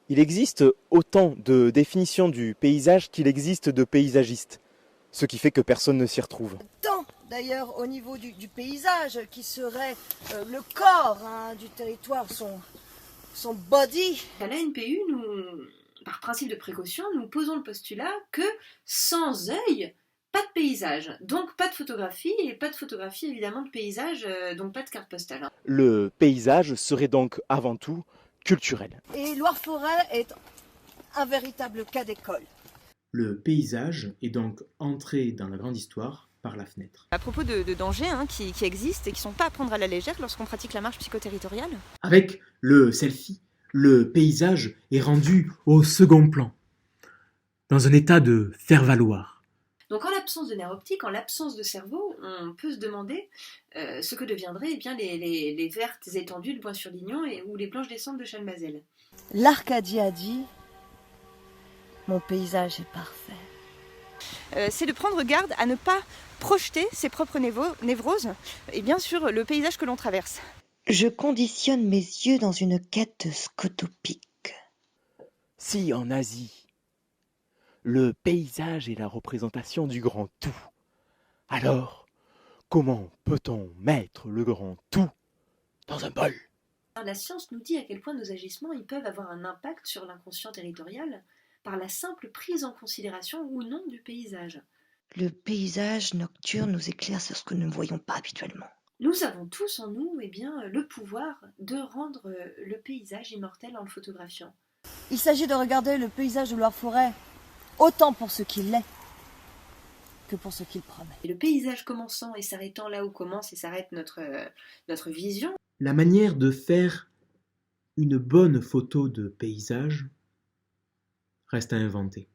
Il existe autant de définitions du paysage qu'il existe de paysagistes, ce qui fait que personne ne s'y retrouve. Tant d'ailleurs au niveau du paysage qui serait le corps du territoire, son body. À l'ANPU, nous, par principe de précaution, nous posons le postulat que sans œil, pas de paysage, donc pas de photographie, et pas de photographie évidemment de paysage, donc pas de carte postale. Le paysage serait donc avant tout culturel. Et Loire-Forêt est un véritable cas d'école. Le paysage est donc entré dans la grande histoire par la fenêtre. À propos de dangers qui existent et qui ne sont pas à prendre à la légère lorsqu'on pratique la marche psychoterritoriale. Avec le selfie, le paysage est rendu au second plan, dans un état de faire-valoir. Donc en l'absence de nerf optique, en l'absence de cerveau, on peut se demander ce que deviendraient eh bien, les vertes étendues de Bois-sur-Lignon ou les blanches descentes de Chalmazel. L'Arcadie a dit « Mon paysage est parfait ». C'est de prendre garde à ne pas projeter ses propres névroses et bien sûr le paysage que l'on traverse. Je conditionne mes yeux dans une quête scotopique. Si en Asie, le paysage est la représentation du grand tout, alors comment peut-on mettre le grand tout dans un bol ? La science nous dit à quel point nos agissements ils peuvent avoir un impact sur l'inconscient territorial par la simple prise en considération ou non du paysage. Le paysage nocturne nous éclaire sur ce que nous ne voyons pas habituellement. Nous avons tous en nous eh bien, le pouvoir de rendre le paysage immortel en le photographiant. Il s'agit de regarder le paysage de Loire-Forêt autant pour ce qu'il est que pour ce qu'il promet. Et le paysage commençant et s'arrêtant là où commence et s'arrête notre vision. La manière de faire une bonne photo de paysage reste à inventer.